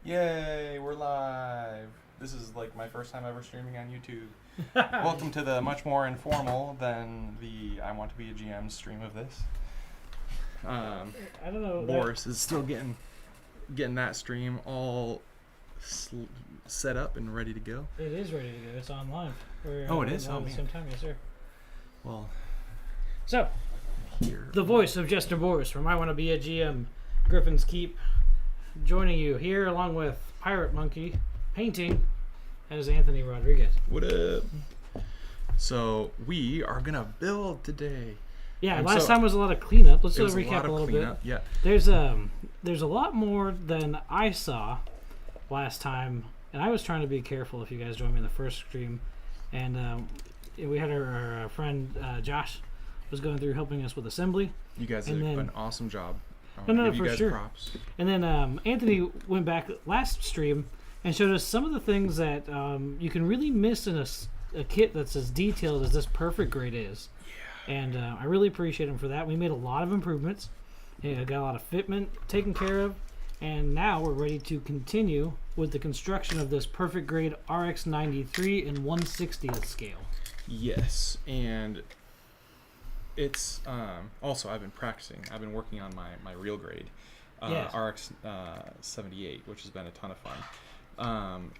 Yay, we're live. This is like my first time ever streaming on YouTube. Welcome to the much more informal than the I Want to Be a GM stream of this. I don't know. Boris is still getting that stream all set up and ready to go. It is ready to go. It's online. It is? At the same time, yes, sir. Well, so here. The voice of Jester Boris from I Want to Be a GM, Griffin's Keep, joining you here along with Pirate Monkey painting as Anthony Rodriguez. What up? So we are gonna build today. Yeah, and last time was a lot of cleanup. Let's recap a little bit. Yeah. There's a lot more than I saw last time, and I was trying to be careful. If you guys joined me in the first stream, and we had our friend Josh was going through helping us with assembly. You guys did an awesome job. No, give you for guys sure. Props. And then Anthony went back last stream and showed us some of the things that you can really miss in a kit that's as detailed as this Perfect Grade is. Yeah. And I really appreciate him for that. We made a lot of improvements. Got a lot of fitment taken care of. And now we're ready to continue with the construction of this Perfect Grade RX93 in 1/60th scale. Yes, and it's also I've been practicing. I've been working on my real grade, Yes. RX78, which has been a ton of fun.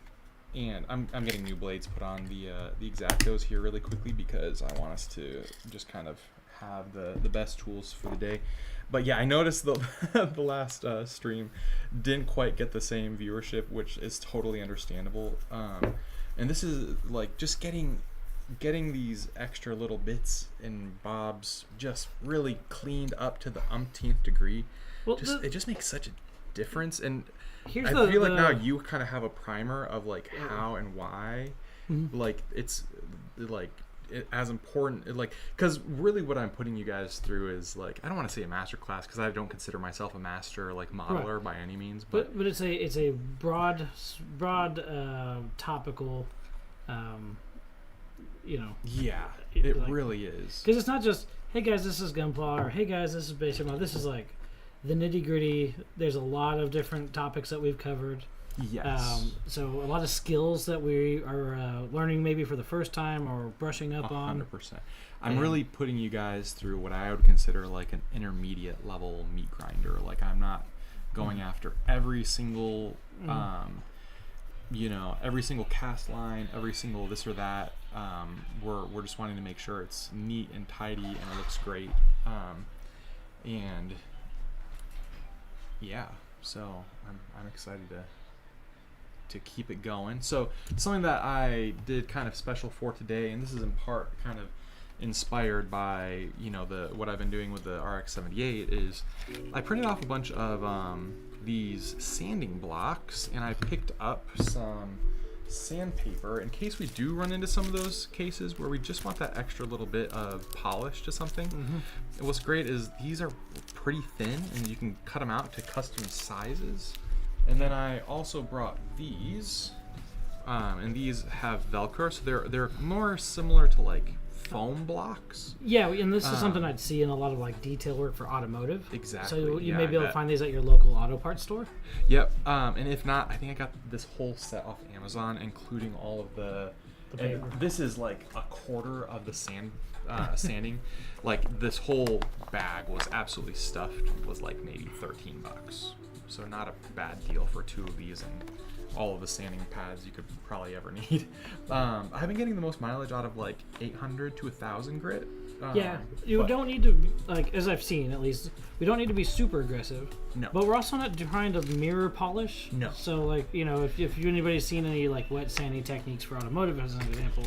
And I'm getting new blades put on the Exactos here really quickly because I want us to just kind of have the best tools for the day. But yeah, I noticed the the last stream didn't quite get the same viewership, which is totally understandable. And this is like just getting these extra little bits and bobs just really cleaned up to the umpteenth degree. Well, it just makes such a difference. And I feel like now you kind of have a primer of like how and why, like it's like as important, like, because really what I'm putting you guys through is like, I don't want to say a master class because I don't consider myself a master like modeler by any means, but it's a broad topical. Yeah, it like, really is. Because it's not just, hey guys, this is Gunpla, or hey guys, this is basic model. This is like the nitty gritty. There's a lot of different topics that we've covered. Yes. So a lot of skills that we are learning maybe for the first time or brushing up 100%. on. I'm really putting you guys through what I would consider like an intermediate level meat grinder. Like I'm not going after every single, every single cast line, every single this or that. We're just wanting to make sure it's neat and tidy and it looks great. And yeah, so I'm excited to keep it going. So something that I did kind of special for today, and this is in part kind of inspired by what I've been doing with the RX78, is I printed off a bunch of these sanding blocks, and I picked up some sandpaper in case we do run into some of those cases where we just want that extra little bit of polish to something. And what's great is these are pretty thin and you can cut them out to custom sizes. And then I also brought these, and these have Velcro, so they're more similar to like foam blocks. Yeah, and this is something I'd see in a lot of like detail work for automotive. Exactly. So you may be able to find these at your local auto parts store. Yep. And if not, I think I got this whole set off Amazon, including all of the paper. This is like a quarter of the sanding. Like this whole bag was absolutely stuffed. Was like maybe $13. So not a bad deal for two of these and all of the sanding pads you could probably ever need. I've been getting the most mileage out of like 800 to 1,000 grit. You don't need to, like, as I've seen at least, we don't need to be super aggressive. No. But we're also not trying to mirror polish. No. So like, if anybody's seen any like wet sanding techniques for automotive as an example,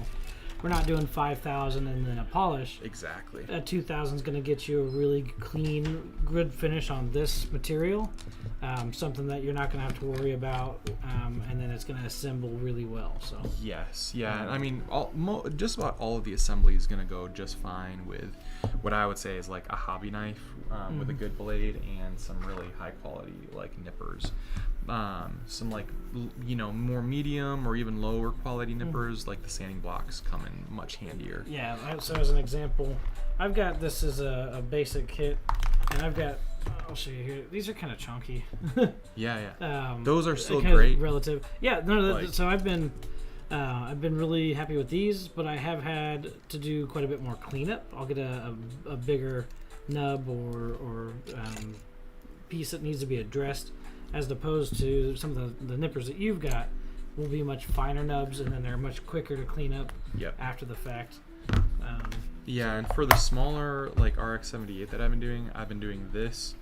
we're not doing 5,000 and then a polish. Exactly. 2,000 is going to get you a really clean, good finish on this material. Something that you're not going to have to worry about, and then it's going to assemble really well. So. Yes, yeah. I mean, just about all of the assembly is going to go just fine with what I would say is like a hobby knife with a good blade and some really high quality like nippers. Some like more medium or even lower quality nippers, like the sanding blocks come in much handier. Yeah, so as an example, I've got this as a basic kit, and I've got I'll show you here. These are kind of chunky. Yeah, yeah. Those are still kind of great. relative. Yeah, no, Like- so I've been really happy with these, but I have had to do quite a bit more cleanup. I'll get a bigger nub or piece that needs to be addressed, as opposed to some of the nippers that you've got will be much finer nubs, and then they're much quicker to clean up Yep. after the fact. Yeah, and for the smaller like RX78 that I've been doing this,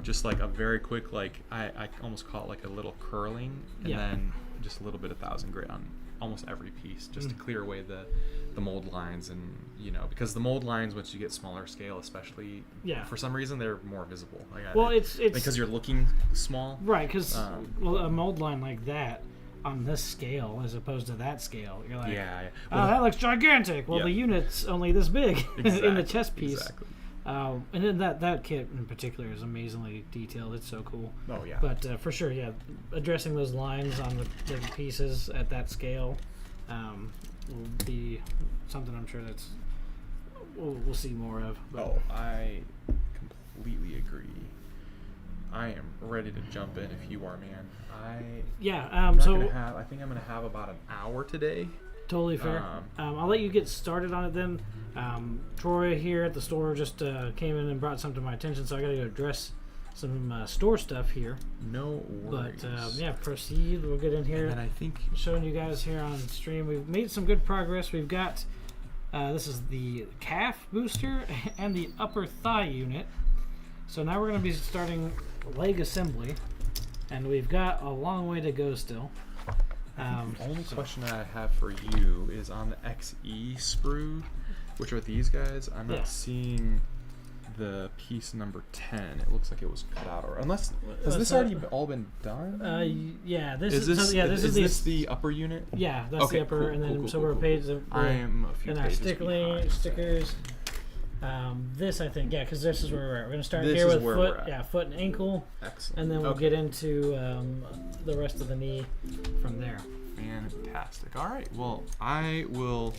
just like a very quick, like I almost call it like a little curling, and Yeah. then just a little bit of 1000 grit on almost every piece, just to clear away the mold lines, and because the mold lines, once you get smaller scale, especially, Yeah. for some reason they're more visible. Well, it's because you're looking small, right, because a mold line like that on this scale as opposed to that scale, you're like, yeah. oh, Well, that looks gigantic. Well, Yeah. the unit's only this big in the chest piece. Exactly. And then that kit in particular is amazingly detailed. It's so cool. Oh yeah. But for sure, yeah, addressing those lines on the pieces at that scale will be something I'm sure that's we'll see more of. But Oh, I completely agree. I am ready to jump in if you are, man. yeah, I think I'm gonna have about an hour today. totally fair. I'll let you get started on it then. Troy here at the store just came in and brought something to my attention, so I gotta go address some store stuff here. No worries. But yeah, proceed. We'll get in here. And I think Showing you guys here on stream, we've made some good progress. We've got this is the calf booster and the upper thigh unit. So now we're going to be starting leg assembly, and we've got a long way to go still. the only question I have for you is on the XE sprue, which are these guys. I'm Yeah. not seeing the piece number 10. It looks like it was cut out, or unless has this already all been done? Yeah, this Is is this so, yeah, this is this the upper unit? yeah, that's Okay, the upper, cool, and then cool, so cool, we're cool, pages. I am a few and our pages behind. stickers. This I think, yeah, because this is where we're at. We're gonna start This here is with where we're foot, at. yeah, foot and ankle, Excellent. and then we'll Okay. get into the rest of the knee from there. Fantastic. All right. Well, I will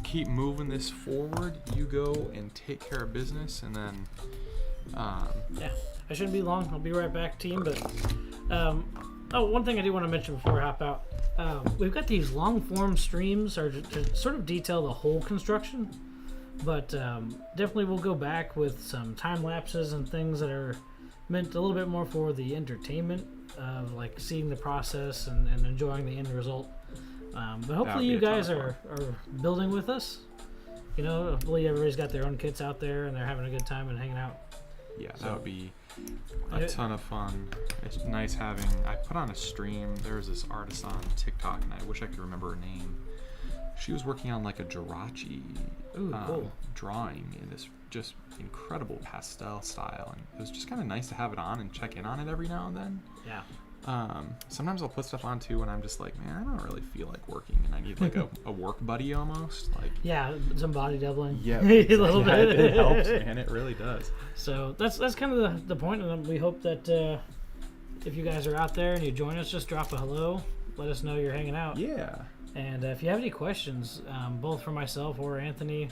keep moving this forward. You go and take care of business, and then Yeah, I shouldn't be long. I'll be right back, team. But one thing I do want to mention before I hop out, we've got these long form streams to sort of detail the whole construction, but definitely we'll go back with some time lapses and things that are meant a little bit more for the entertainment of like seeing the process and enjoying the end result. But hopefully be you a ton guys of are building with us. Hopefully everybody's got their own kits out there and they're having a good time and hanging out. yeah, So- that would be a ton of fun. It's nice having. I put on a stream. There's this artist on TikTok, and I wish I could remember her name. She was working on like a Jirachi Cool. drawing in this just incredible pastel style, and it was just kind of nice to have it on and check in on it every now and then. Yeah. Sometimes I'll put stuff on too when I'm just like, man, I don't really feel like working, and I need like a work buddy almost. Like, Yeah, some body doubling. yeah, a little yeah, bit. it helps, man. It really does. So that's kind of the point, and we hope that if you guys are out there and you join us, just drop a hello. Let us know you're hanging out. Yeah. And if you have any questions, both for myself or Anthony,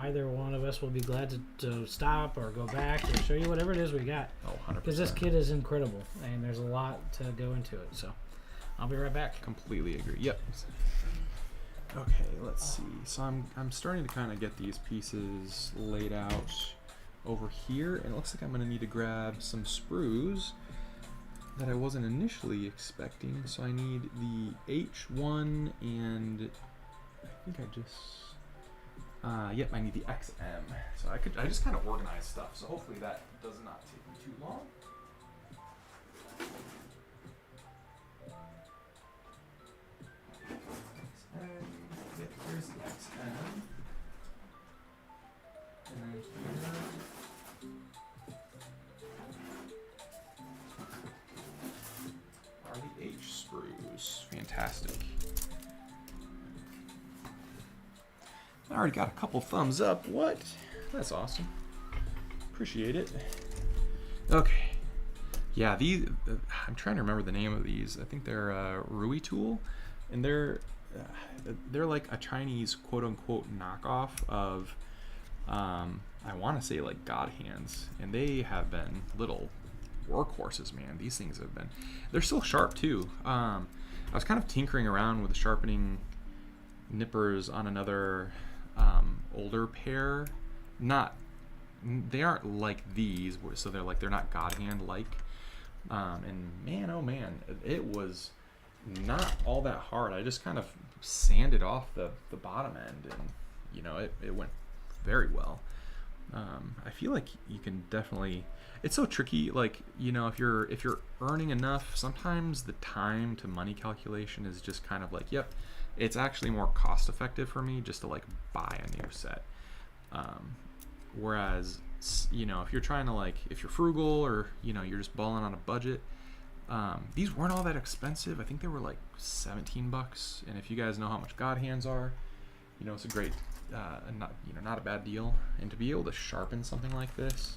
either one of us will be glad to stop or go back or show you whatever it is we got. Oh, 100%. Because this kit is incredible, and there's a lot to go into it. So I'll be right back. Completely agree. Yep. Okay, let's see. So I'm starting to kind of get these pieces laid out over here, and it looks like I'm going to need to grab some sprues that I wasn't initially expecting. So I need the H1 and I think I just yep, I need the XM. So I just kind of organize stuff. So hopefully that does not take me too long. Yep, here's the XM. And then here are the H sprues. Fantastic. I already got a couple thumbs up. What? That's awesome. Appreciate it. Okay. Yeah, these. I'm trying to remember the name of these. I think they're Rui Tool, and they're like a Chinese quote unquote knockoff of I want to say like God hands, and they have been little workhorses, man. These things have been, they're still sharp too. I was kind of tinkering around with sharpening nippers on another older pair. They aren't like these, so they're not God hand like. And man, oh man, it was not all that hard. I just kind of sanded off the bottom end, and you know, it went very well. I feel like you can definitely, it's so tricky, like, you know, if you're earning enough, sometimes the time to money calculation is just kind of like, yep, it's actually more cost effective for me just to like buy a new set. Whereas, you know, if you're trying to like, if you're frugal, or you know, you're just balling on a budget, these weren't all that expensive. I think they were like $17, and if you guys know how much God hands are, you know, it's a great, not a bad deal. And to be able to sharpen something like this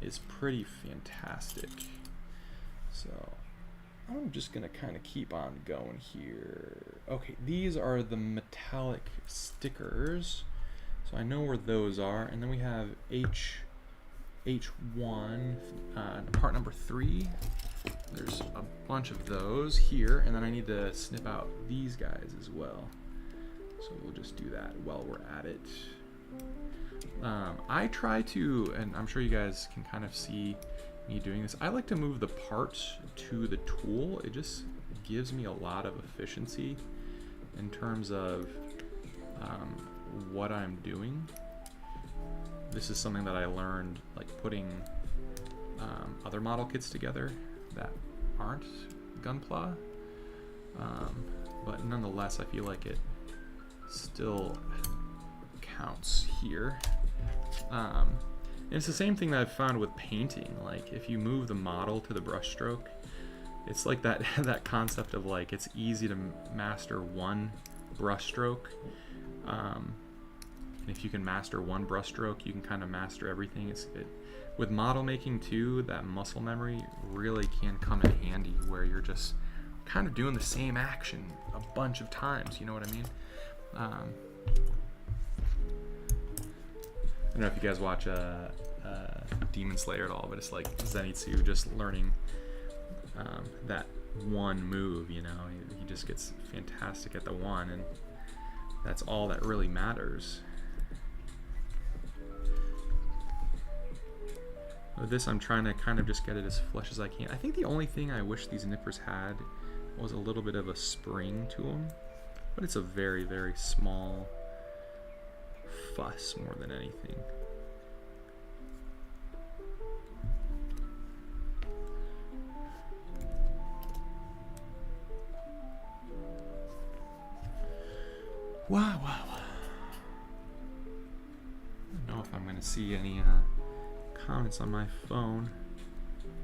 is pretty fantastic. So I'm just gonna kind of keep on going here. Okay, these are the metallic stickers, so I know where those are. And then we have H1, part number 3. There's a bunch of those here, and then I need to snip out these guys as well. So we'll just do that while we're at it. I try to, and I'm sure you guys can kind of see me doing this, I like to move the parts to the tool. It just gives me a lot of efficiency in terms of what I'm doing. This is something that I learned like putting other model kits together that aren't Gunpla, but nonetheless I feel like it still counts here. And it's the same thing that I've found with painting. Like if you move the model to the brush stroke, it's like that that concept of like it's easy to master one brush stroke, and if you can master one brush stroke, you can kind of master everything. With model making too, that muscle memory really can come in handy, where you're just kind of doing the same action a bunch of times, you know what I mean? I don't know if you guys watch Demon Slayer at all, but it's like Zenitsu just learning that one move, you know. He just gets fantastic at the one, and that's all that really matters. With this, I'm trying to kind of just get it as flush as I can. I think the only thing I wish these nippers had was a little bit of a spring to them, but it's a very, very small fuss more than anything. Wow, wow. I don't know if I'm going to see any comments on my phone.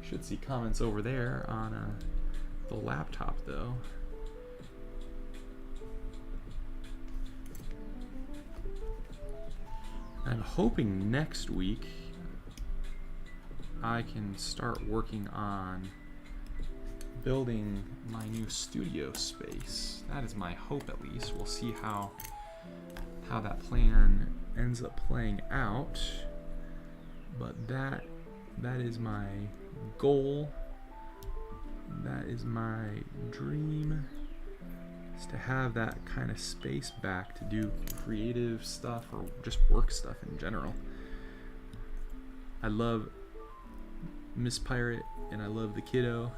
Should see comments over there on the laptop though. I'm hoping next week I can start working on building my new studio space. That is my hope, at least. We'll see how that plan ends up playing out. But that is my goal. That is my dream, is to have that kind of space back to do creative stuff or just work stuff in general. I love Miss Pirate and I love the kiddo,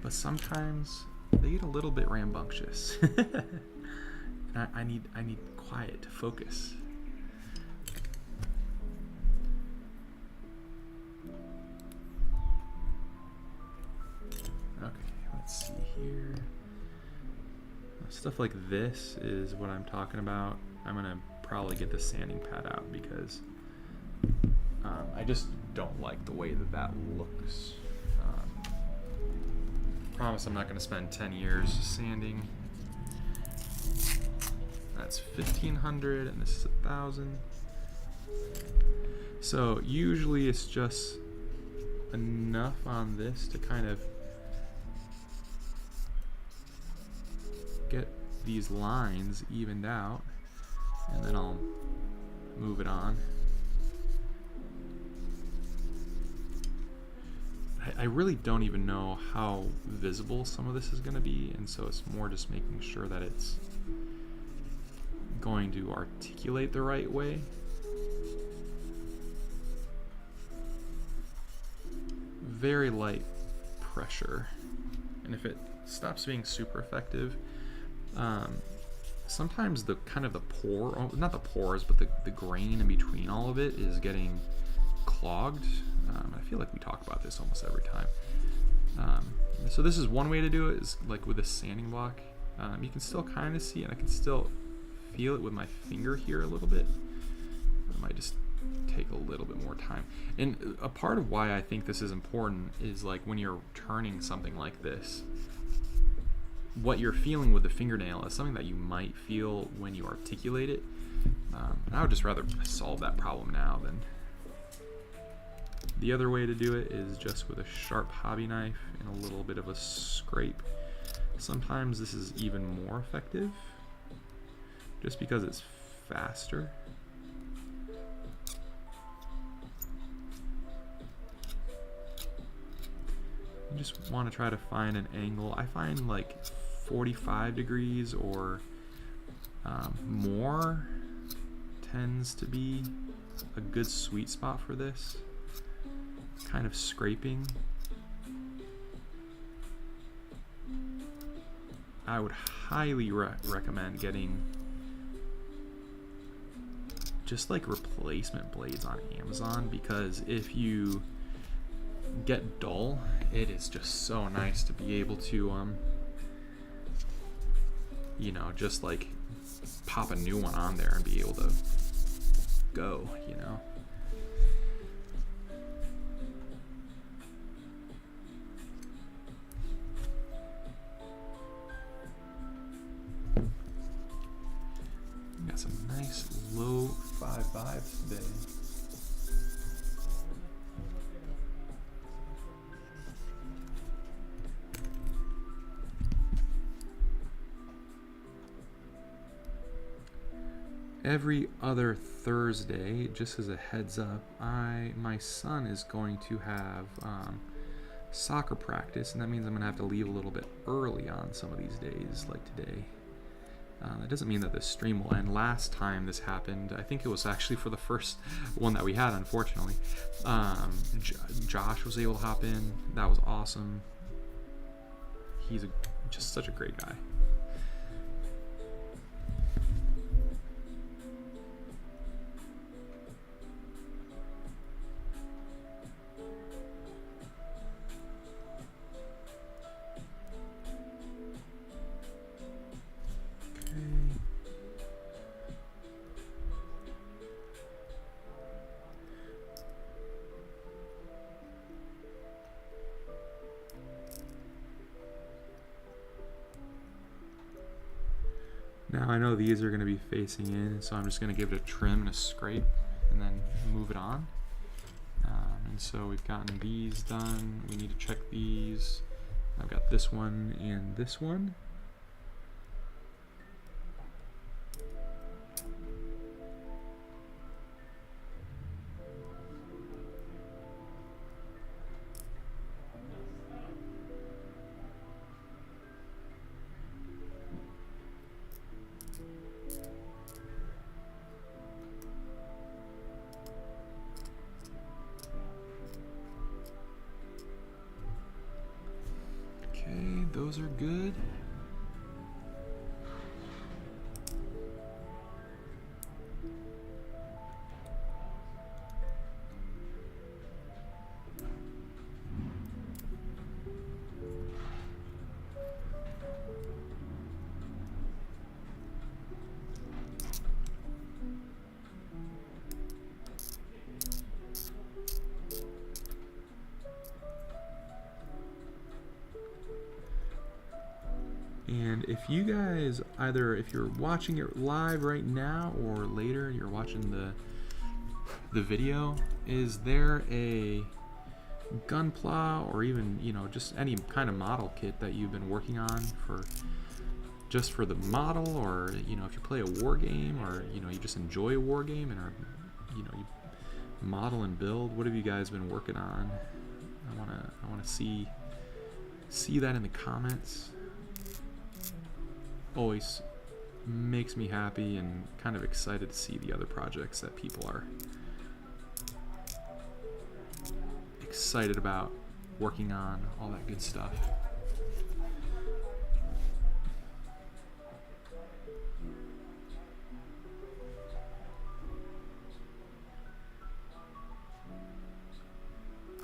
but sometimes they get a little bit rambunctious. I need quiet to focus. Okay, let's see here. Stuff like this is what I'm talking about. I'm gonna probably get the sanding pad out because I just don't like the way that looks. Promise I'm not gonna spend 10 years sanding. That's 1,500 and this is 1,000. So usually it's just enough on this to kind of get these lines evened out, and then I'll move it on. I really don't even know how visible some of this is going to be, and so it's more just making sure that it's going to articulate the right way. Very light pressure, and if it stops being super effective, sometimes the kind of the pore, not the pores, but the grain in between all of it is getting clogged. I feel like we talk about this almost every time. So this is one way to do it, is like with a sanding block. You can still kind of see it, and I can still feel it with my finger here a little bit. It might just take a little bit more time. And a part of why I think this is important is like when you're turning something like this, what you're feeling with the fingernail is something that you might feel when you articulate it. And I would just rather solve that problem now than... The other way to do it is just with a sharp hobby knife and a little bit of a scrape. Sometimes this is even more effective just because it's faster. You just want to try to find an angle. I find like 45 degrees or more tends to be a good sweet spot for this kind of scraping. I would highly recommend getting just like replacement blades on Amazon, because if you get dull, it is just so nice to be able to you know, just like pop a new one on there and be able to go, you know. Got some nice low-fi vibes today. Every other Thursday, just as a heads up, my son is going to have soccer practice, and that means I'm going to have to leave a little bit early on some of these days, like today. That doesn't mean that this stream will end. Last time this happened, I think it was actually for the first one that we had, unfortunately. Josh was able to hop in. That was awesome. He's just such a great guy. Now I know these are going to be facing in, so I'm just going to give it a trim and a scrape and then move it on. And so we've gotten these done. We need to check these. I've got this one and this one. Those are good. And if you guys, either if you're watching it live right now or later you're watching the video, is there a gunpla or even, you know, just any kind of model kit that you've been working on for just for the model, or you know, if you play a war game, or you know, you just enjoy a war game and are, you know, you model and build. What have you guys been working on? I wanna see that in the comments. Always makes me happy and kind of excited to see the other projects that people are excited about working on, all that good stuff.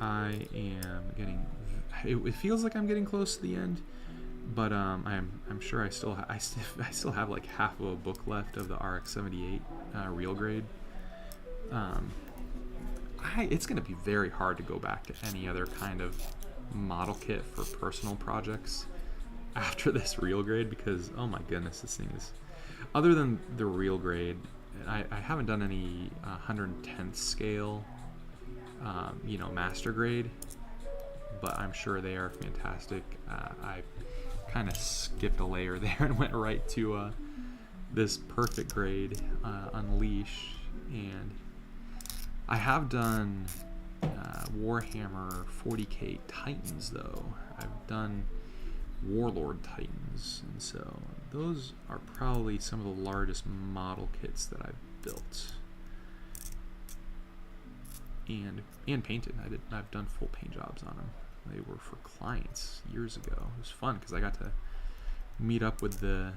I am getting, it feels like I'm getting close to the end, but I'm sure I still have like half of a book left of the RX78 real grade. It's going to be very hard to go back to any other kind of model kit for personal projects after this real grade, because oh my goodness, this thing is, other than the real grade, I haven't done any 110th scale you know, master grade, but I'm sure they are fantastic. I kind of skipped a layer there and went right to this perfect grade Unleashed, and I have done Warhammer 40k Titans though. I've done Warlord Titans, and so those are probably some of the largest model kits that I've built. And painted. I've done full paint jobs on them. They were for clients years ago. It was fun because I got to meet up with the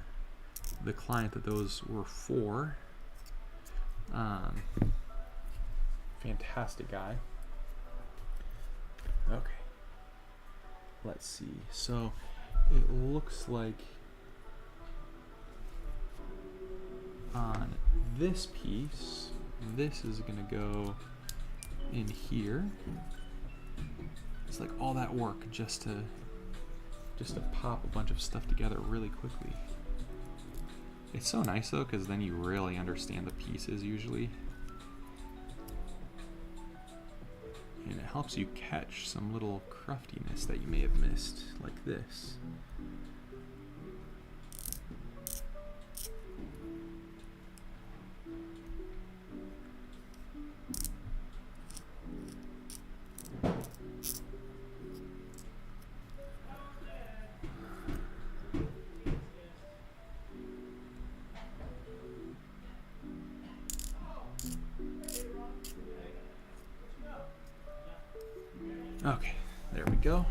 client that those were for. Fantastic guy. Okay. Let's see. So it looks like on this piece, this is gonna go in here. It's like all that work just to pop a bunch of stuff together really quickly. It's so nice though, because then you really understand the pieces usually, and it helps you catch some little cruftiness that you may have missed, like this. Okay, there we go.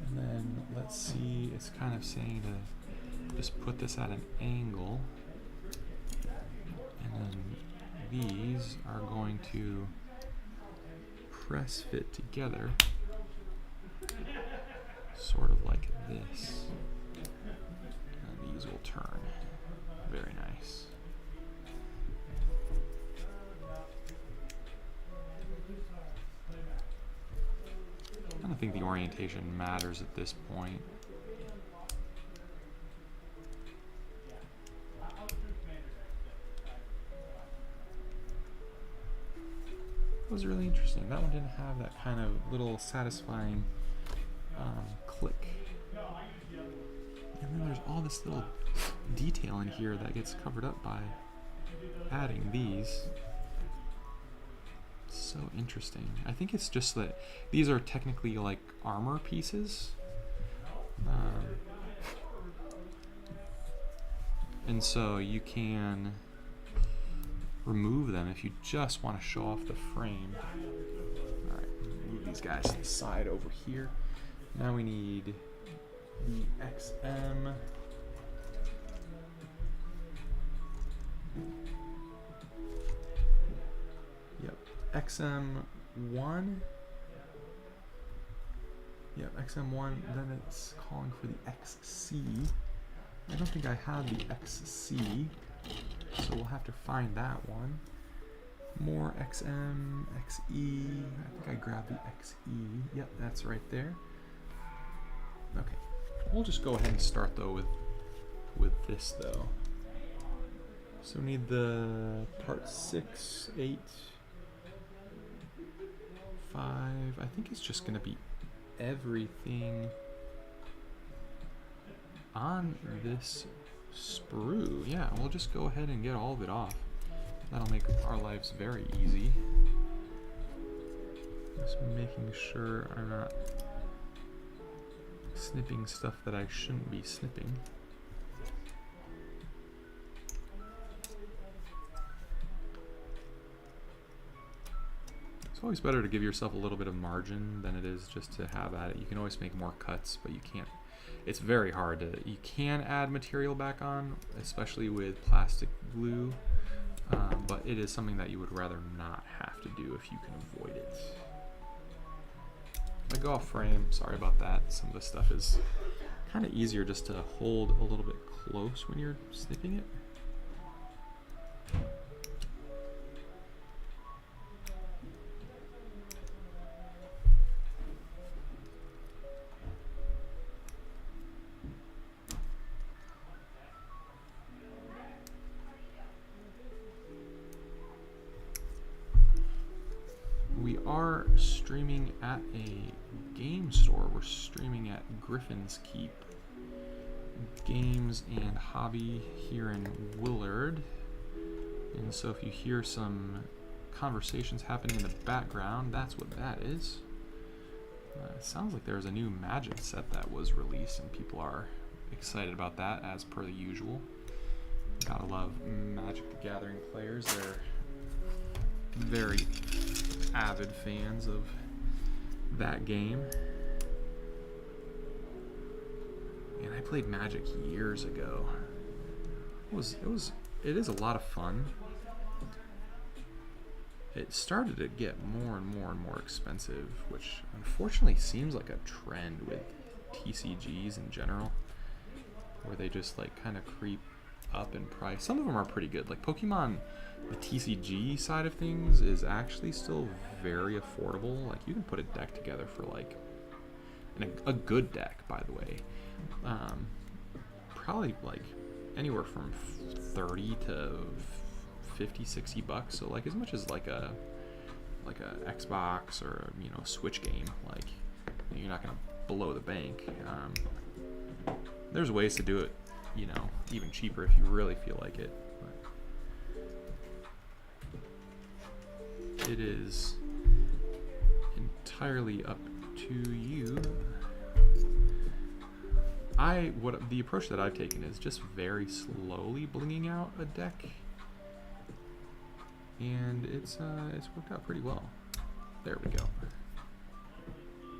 And then let's see, it's kind of saying to just put this at an angle, and then these are going to press fit together, sort of like this, and these will turn. Very nice. I don't think the orientation matters at this point. It was really interesting. That one didn't have that kind of little satisfying click. And then there's all this little detail in here that gets covered up by adding these. So interesting. I think it's just that these are technically like armor pieces. And so you can remove them if you just want to show off the frame. Alright, move these guys to the side over here. Now we need the XM. Yep, XM1. Yep, XM1, then it's calling for the XC. I don't think I have the XC, so we'll have to find that one. More XM, XE. I think I grabbed the XE. Yep, that's right there. Okay, we'll just go ahead and start though with this though. So we need the part 6, 8, 5. I think it's just gonna be everything on this sprue. Yeah, we'll just go ahead and get all of it off. That'll make our lives very easy. Just making sure I'm not snipping stuff that I shouldn't be snipping. It's always better to give yourself a little bit of margin than it is just to have at it. You can always make more cuts, but you can't. It's very hard to. You can add material back on, especially with plastic glue, but it is something that you would rather not have to do if you can avoid it. If I go off frame, sorry about that. Some of this stuff is kind of easier just to hold a little bit close when you're snipping it. We are streaming at a game store. We're streaming at Griffin's Keep Games and Hobby here in Willard. And so if you hear some conversations happening in the background, that's what that is. It sounds like there's a new Magic set that was released and people are excited about that as per the usual. Gotta love Magic the Gathering players. They're very avid fans of that game. And I played Magic years ago. It is a lot of fun. It started to get more and more and more expensive, which unfortunately seems like a trend with TCGs in general, where they just like kind of creep up in price. Some of them are pretty good. Like Pokemon, the TCG side of things is actually still very affordable. Like you can put a deck together for like, and a good deck, by the way, probably like anywhere from 30 to 50, 60 bucks. So like as much as like a Xbox or Switch game. Like you're not gonna blow the bank. There's ways to do it, even cheaper if you really feel like it. But it is entirely up to you. The approach that I've taken is just very slowly blinging out a deck, and it's worked out pretty well. There we go.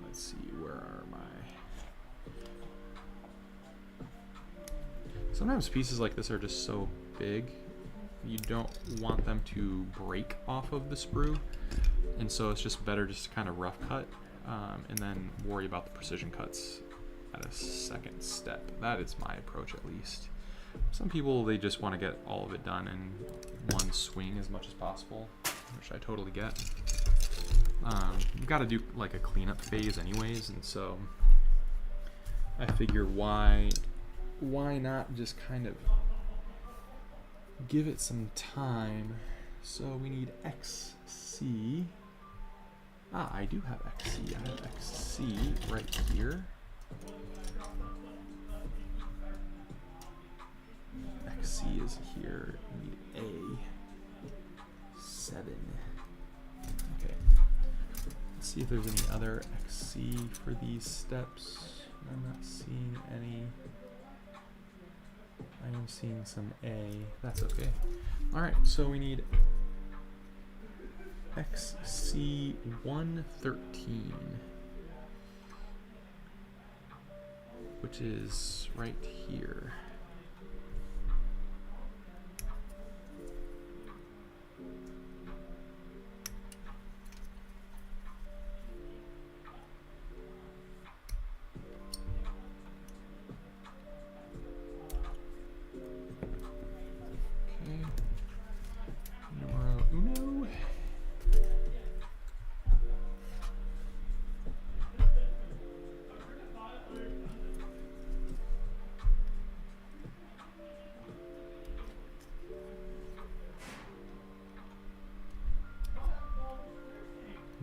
Let's see, where are my... Sometimes pieces like this are just so big, you don't want them to break off of the sprue, and so it's just better just to kind of rough cut, and then worry about the precision cuts at a second step. That is my approach, at least. Some people, they just want to get all of it done in one swing as much as possible, which I totally get. You've got to do like a cleanup phase anyways, and so I figure why not just kind of give it some time. So we need XC. I do have XC. I have XC right here. XC is here. We need A7. Okay. Let's see if there's any other XC for these steps. I'm not seeing any. I am seeing some A. That's okay. Alright, so we need XC113, which is right here. Numero uno.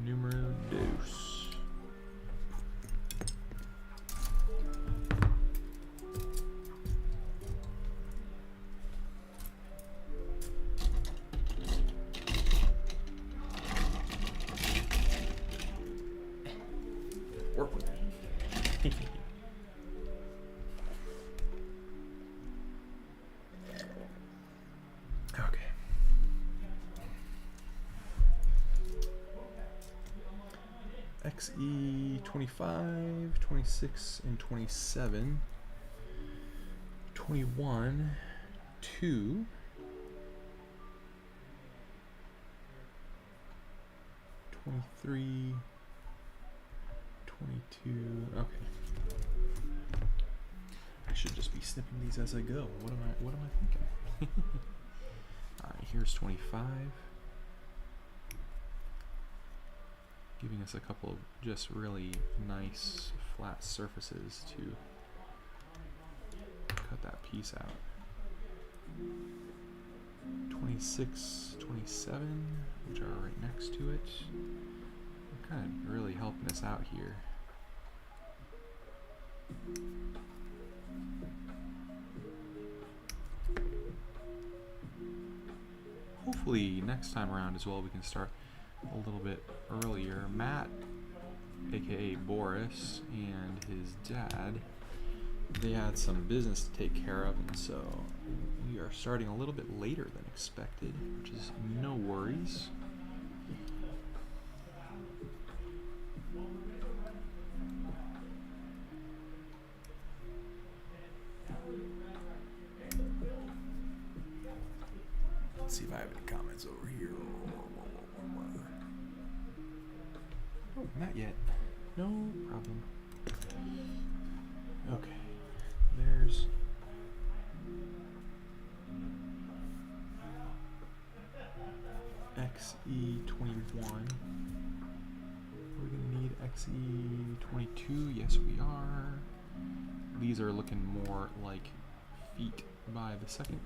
Numero dos. Work with me. Okay. XE 25, 26, and 27. 21, 2. 23, 22. Okay. I should just be snipping these as I go. What am I thinking? Alright, here's 25. Giving us a couple of just really nice flat surfaces to cut that piece out. 26, 27, which are right next to it. They're kind of really helping us out here. Hopefully next time around as well we can start a little bit earlier. Matt, aka Boris, and his dad, they had some business to take care of, and so we are starting a little bit later than expected, which is no worries. Let's see if I have any comments over here. Oh, not yet. No problem. Okay. There's XE21. We're gonna need XE22. Yes, we are. These are looking more like feet by the second.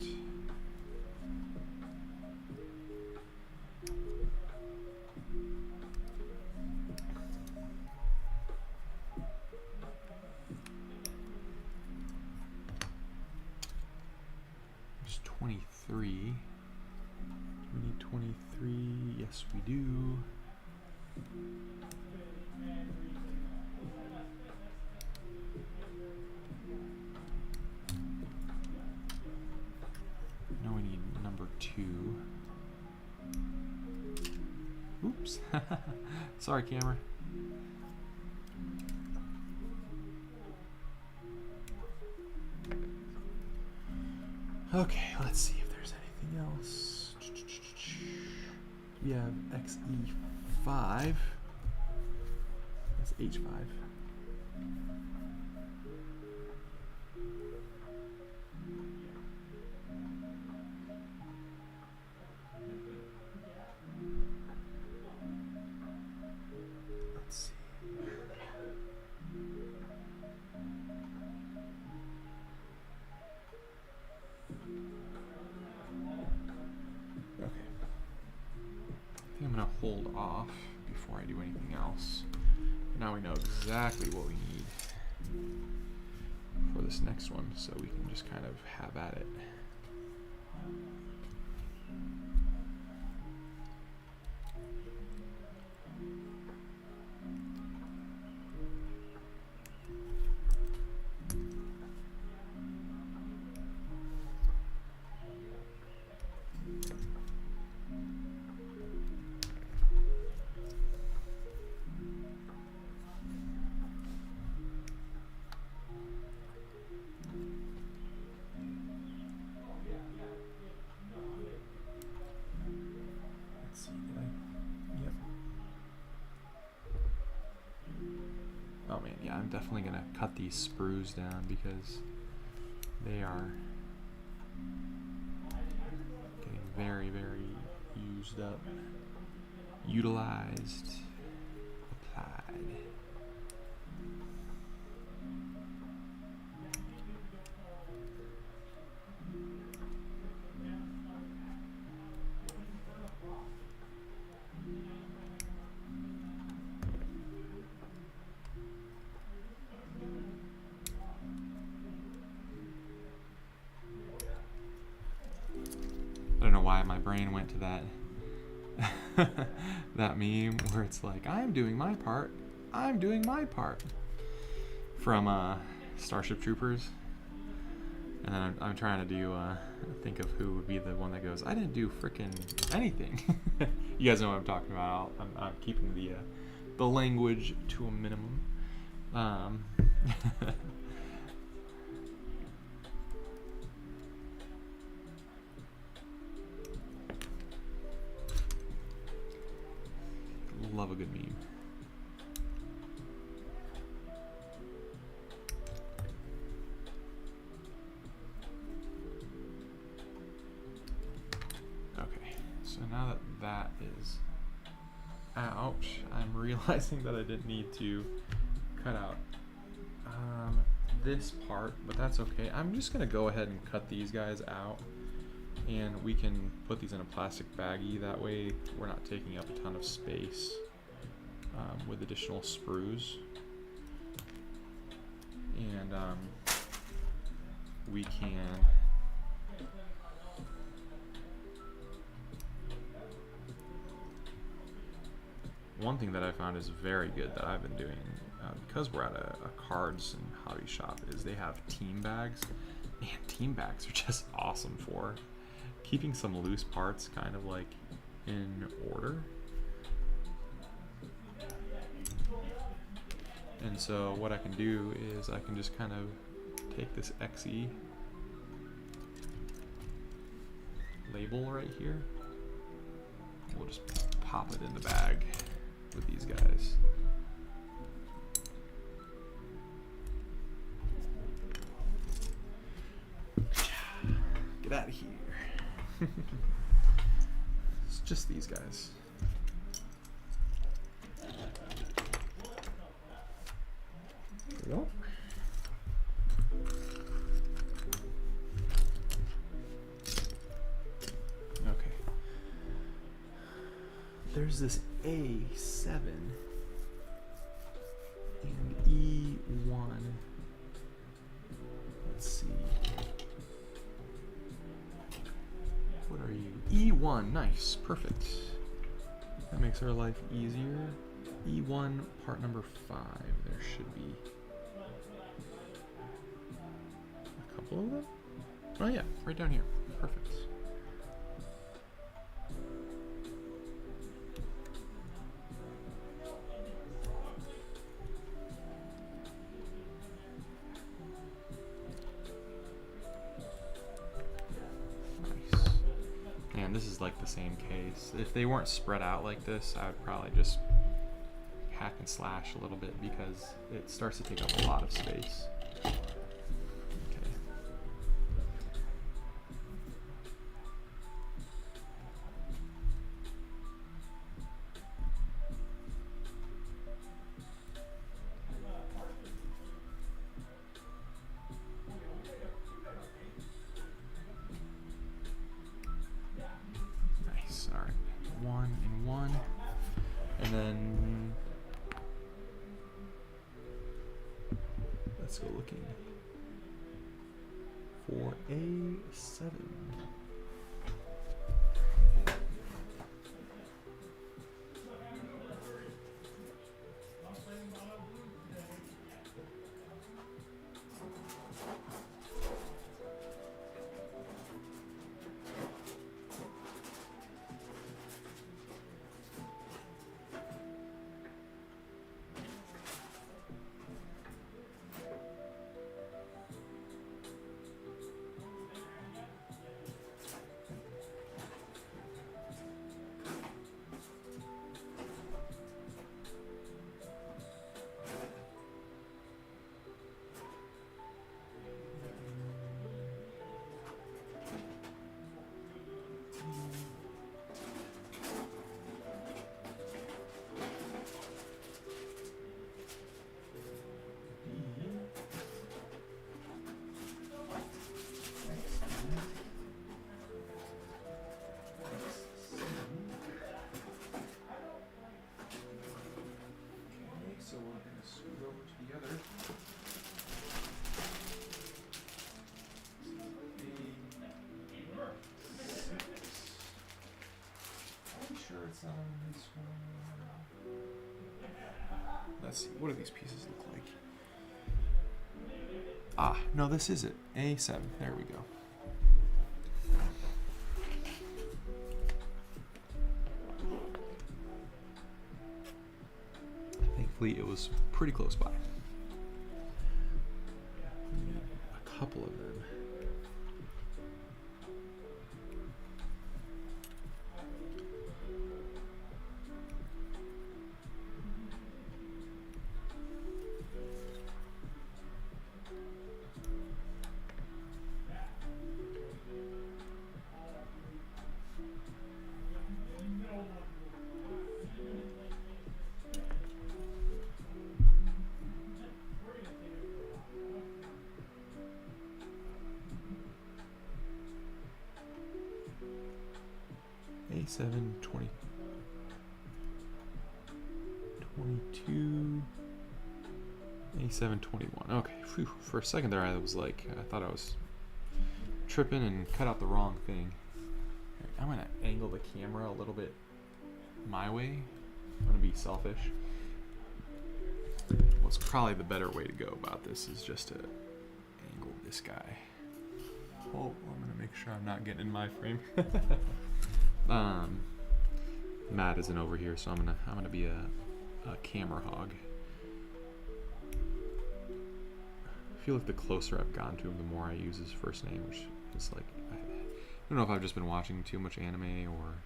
There's 23. We need 23. Yes, we do. Now we need number 2. Oops. Sorry, camera. Okay, let's see if there's anything else. We have XE5. That's H5. Let's see. Okay. I think I'm gonna hold off before I do anything else. Now we know exactly what we need for this next one, so we can just kind of have at it. Oh man, yeah, I'm definitely gonna cut these sprues down because they are getting very, very used up, utilized, applied. brain went to that that meme where it's like, I'm doing my part, I'm doing my part, from Starship Troopers. And then I'm trying to do think of who would be the one that goes, I didn't do frickin' anything. You guys know what I'm talking about. I'm keeping the language to a minimum. Love a good meme. Okay, so now that that is out, I'm realizing that I didn't need to cut out this part, but that's okay. I'm just gonna go ahead and cut these guys out, and we can put these in a plastic baggie. That way we're not taking up a ton of space with additional sprues. And we can one thing that I found is very good that I've been doing, because we're at a cards and hobby shop, is they have team bags. Man, team bags are just awesome for keeping some loose parts kind of like in order. And so what I can do is I can just kind of take this XE label right here. We'll just pop it in the bag with these guys. Get out of here. It's just these guys. There we go. Okay. There's this A7 and E1. Let's see. What are you? E1, nice, perfect. That makes our life easier. E1, part number 5. There should be a couple of them. Oh yeah, right down here. Perfect. This is like the same case. If they weren't spread out like this, I would probably just hack and slash a little bit because it starts to take up a lot of space. Okay. Let's go looking for A7. lights on this one. Let's see, what do these pieces look like? Ah, no, this is it. A7. There we go. Thankfully, it was pretty close by. A couple of them. A7, 20, 22, A7, 21. Okay, phew. For a second there, I thought I was tripping and cut out the wrong thing. Right, I'm gonna angle the camera a little bit my way. I'm gonna be selfish. What's probably the better way to go about this is just to angle this guy. Oh, I'm gonna make sure I'm not getting in my frame. Matt isn't over here, so I'm gonna be a camera hog. I feel like the closer I've gotten to him, the more I use his first name, which is like, I don't know if I've just been watching too much anime or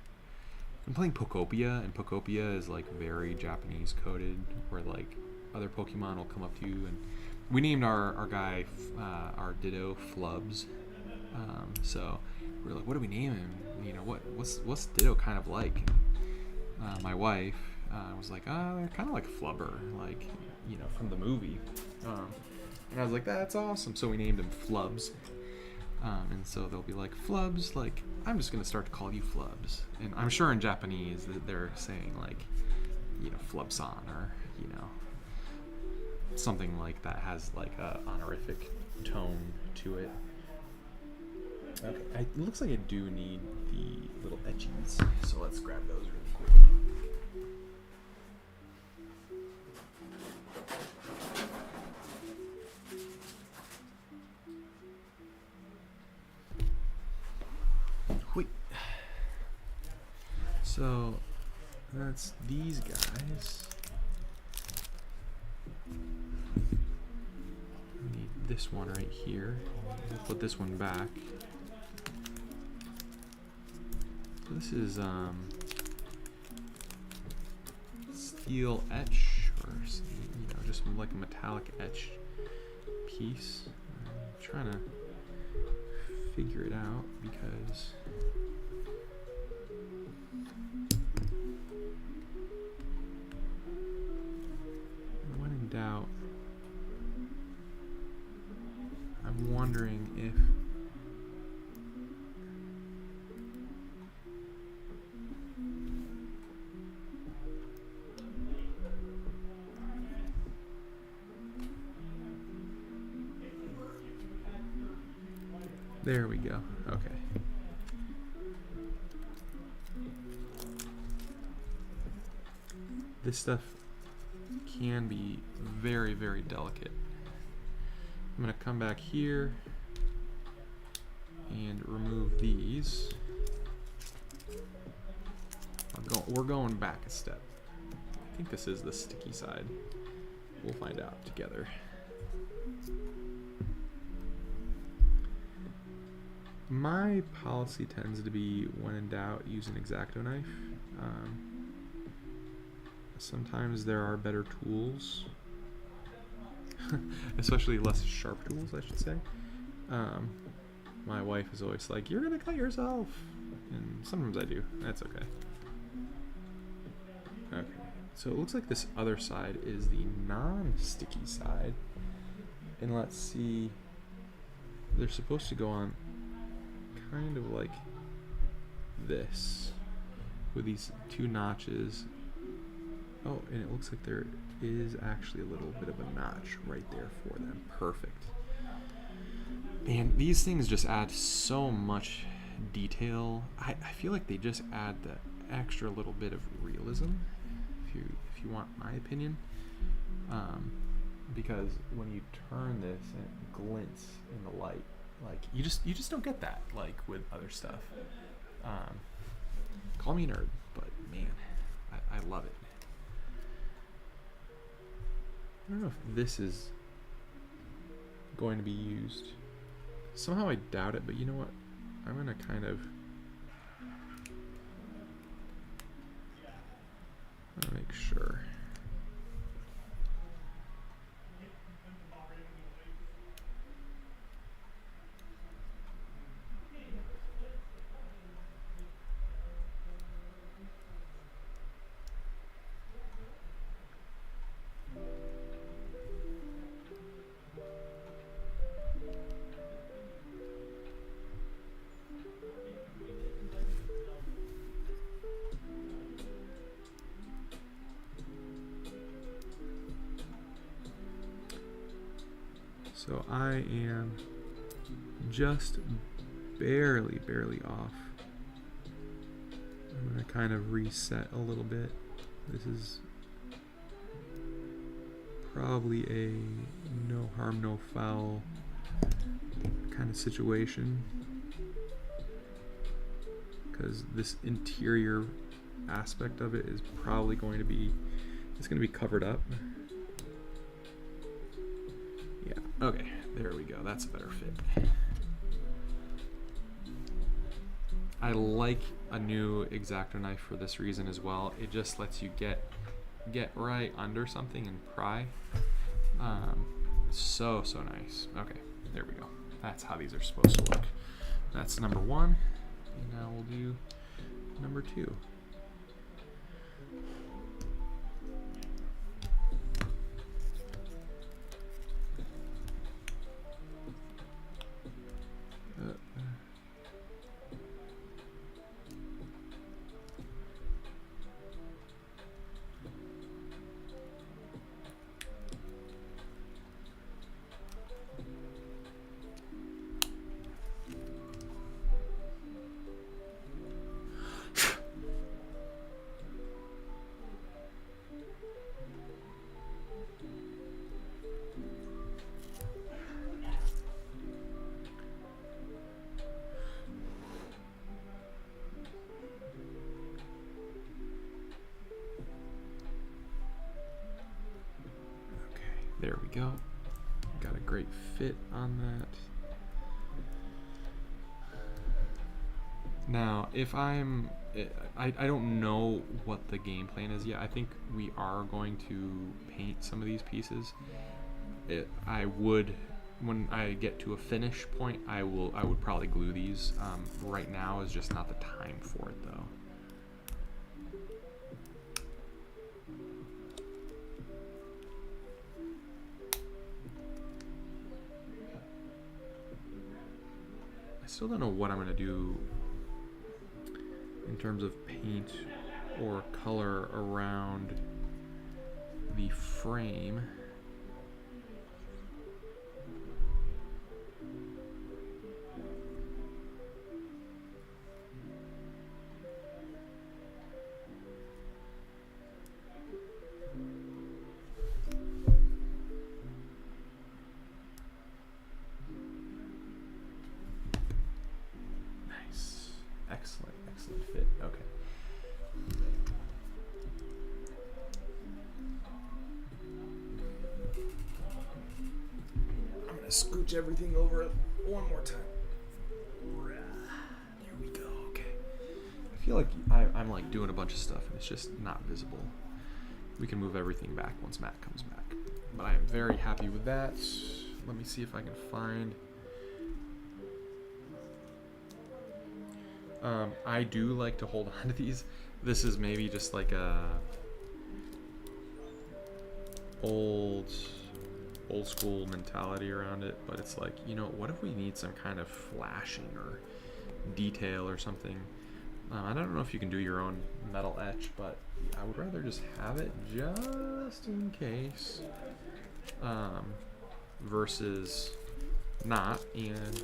I'm playing Pokopia, and Pokopia is like very Japanese coded, where like other Pokemon will come up to you, and we named our guy our Ditto Flubs. So we were like, what do we name him? You know, what's Ditto kind of like? My wife was like, they're kind of like Flubber, like, you know, from the movie. And I was like, that's awesome. So we named him Flubs. And so they'll be like, Flubs, like, I'm just going to start to call you Flubs. And I'm sure in Japanese that they're saying, like, you know, Flubsan, or, you know, something like that has, like, a honorific tone to it. Okay, it looks like I do need the little etchings, so let's grab those really quick. Wait. So that's these guys. I need this one right here. We'll put this one back. This is steel etch, or you know, just like a metallic etch piece. I'm trying to figure it out because when in doubt, I'm wondering if there we go. Okay. This stuff can be very, very delicate. I'm going to come back here and remove these. We're going back a step. I think this is the sticky side. We'll find out together. My policy tends to be, when in doubt, use an X-Acto knife. Sometimes there are better tools, especially less sharp tools, I should say. My wife is always like, you're gonna cut yourself, and sometimes I do. That's okay. Okay, so it looks like this other side is the non-sticky side, and let's see, they're supposed to go on kind of like this with these two notches. Oh, and it looks like there is actually a little bit of a notch right there for them. Perfect. And these things just add so much detail. I feel like they just add the extra little bit of realism, if you want my opinion, because when you turn this and it glints in the light, like you just don't get that like with other stuff. Call me a nerd, but man, I love it. I don't know if this is going to be used. Somehow I doubt it, but you know what? I'm gonna kind of make sure. So I am just barely off. I'm gonna kind of reset a little bit. This is probably a no harm, no foul kind of situation, because this interior aspect of it is probably going to be, it's going to be covered up. Yeah, okay, there we go. That's a better fit. I like a new X-Acto knife for this reason as well. It just lets you get right under something and pry. So nice. Okay, there we go. That's how these are supposed to look. That's number one, and now we'll do number two. There we go. Got a great fit on that. Now, if I don't know what the game plan is yet. I think we are going to paint some of these pieces. I would, when I get to a finish point, I would probably glue these. Right now is just not the time for it though. Still don't know what I'm going to do in terms of paint or color around the frame. Excellent fit. Okay. I'm gonna scooch everything over one more time. There we go. Okay. I feel like I'm like doing a bunch of stuff and it's just not visible. We can move everything back once Matt comes back. But I am very happy with that. Let me see if I can find. I do like to hold on to these. This is maybe just like a old school mentality around it, but it's like, you know, what if we need some kind of flashing or detail or something? I don't know if you can do your own metal etch, but I would rather just have it just in case, versus not, and